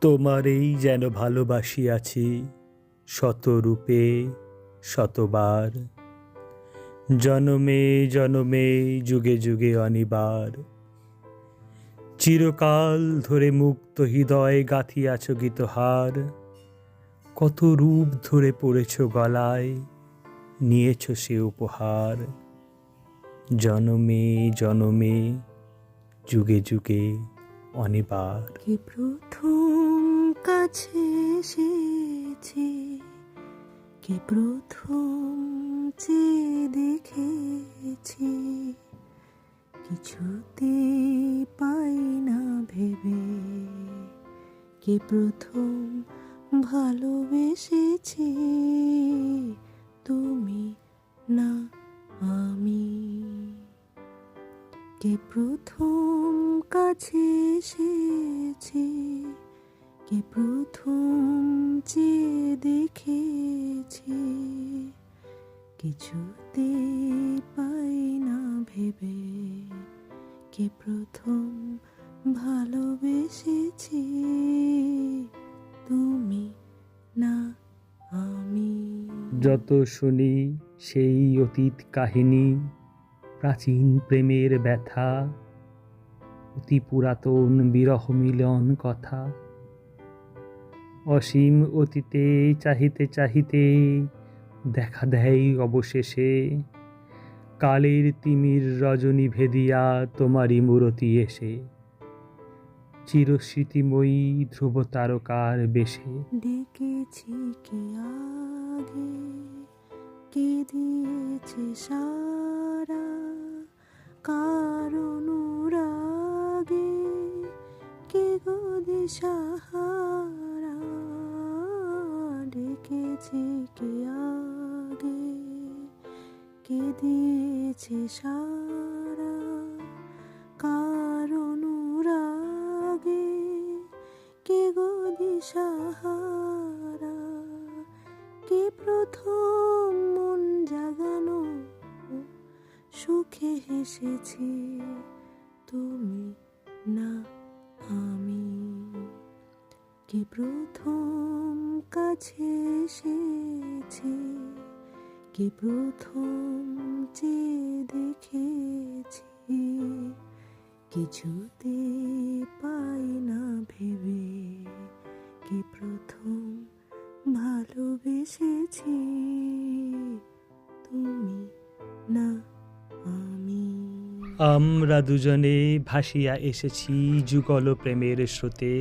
তোমারেই যেন ভালোবাসিয়াছি শতরূপে শতবার, জনমে জনমে যুগে যুগে অনিবার। চিরকাল ধরে মুক্ত হৃদয় গাঁথিয়াছ গীতহার, কত রূপ ধরে পড়েছ গলায়, নিয়েছ সে উপহার। জনমে জনমে যুগে যুগে অনিবার। কে প্রথম কাছে এসেছে, কে প্রথম চেয়ে দেখেছি, কিছুতে পাই না ভেবে, কে প্রথম ভালোবেসেছি, তুমি না আমি। কে প্রথম কাছে এসেছে, কে প্রথম চেয়ে দেখেছি, কিছুতে পাই না ভেবে, কে প্রথম ভালোবেসেছি, তুমি না আমি। যত শুনি সেই অতীত কাহিনী, প্রাচীন প্রেমের ব্যথা, অতি পুরাতন বিরহ মিলন কথা, অসীম অতীতে চাহিতে চাহিতে দেখা দেয় অবশেষে, কালের তিমির রজনী ভেদিয়া তোমারই মূরতি এসে, চিরস্মৃতিময়ী ধ্রুব তারকার বেশে। ডেকেছি কে আগে, কে দিয়েছে সারা, কার অনুরাগে, কে গো দিশাহারা। ডেকেছি কে আগে, কে দিয়েছে সারা, কার অনুরাগে, কে গো দিশাহারা। কে প্রথম মন জাগানো সুখে হেসেছি, তুমি না আমি। কে প্রথম কাছে এসেছি, কে প্রথম চেয়ে দেখেছি, কিছুতে পাই না ভেবে, কে প্রথম ভালোবেসেছি, তুমি না আমি। আমরা দুজনে ভাসিয়া এসেছি যুগল প্রেমের স্রোতে,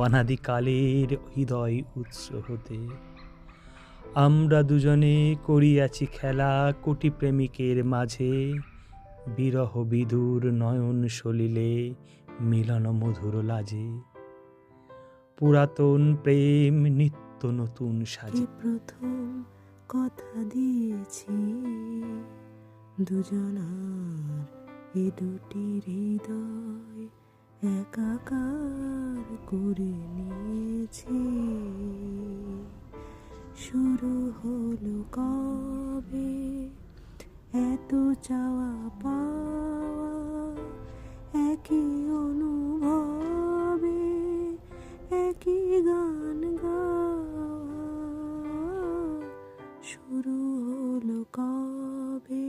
অনাদিকালের হৃদয় উৎস হতে। আমরা দুজনে করিয়াছি খেলা কোটি প্রেমিকের মাঝে, বিরহ বিদুর নয়ন সলিলে মিলন মধুর লাজে, পুরাতন প্রেম নিত্য নতুন কে সাজে। প্রথম কথা দিয়েছি, দুজনার এ দুটি হৃদয় একাকার করে নিয়েছি। শুরু হলো কবে এত চাওয়া পাওয়া, একই অনুভবে একই গান গাওয়া। শুরু হলো কবে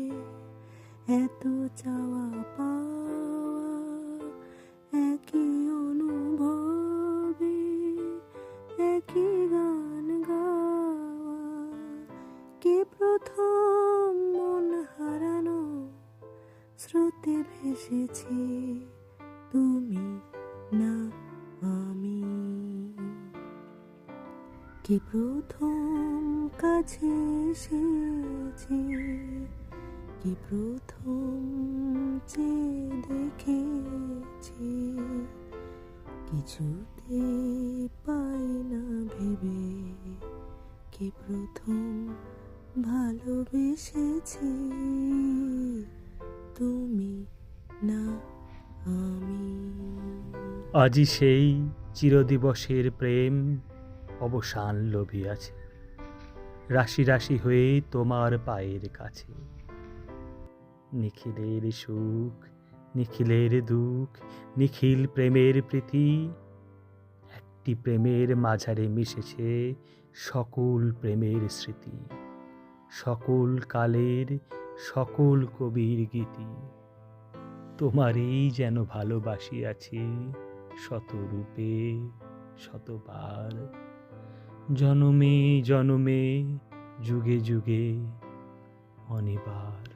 এত চাওয়া পাওয়া, একই অনুভবে একই গান গাওয়া। কে প্রথম মন হারানো স্রোতে ভেসেছি, তুমি না আমি। কে প্রথম কাছে এসেছি, কে প্রথম চেয়ে দেখেছি, কিছুতে পাই না ভেবে, কে প্রথম ভালোবেসেছি, তুমি না আমি। আজি সেই চিরদিবসের প্রেম অবসান লভিয়াছে, রাশি রাশি হয়ে তোমার পায়ের কাছে। নিখিলের সুখ নিখিলের দুঃখ, নিখিল প্রেমের প্রীতি, একটি প্রেমের মাঝারে মিশেছে সকল প্রেমের স্মৃতি, সকল কালের সকল কবির গীতি। তোমারই যেন ভালোবাসিয়াছি শতরূপে শতবার, জনমে জনমে যুগে যুগে অনিবার।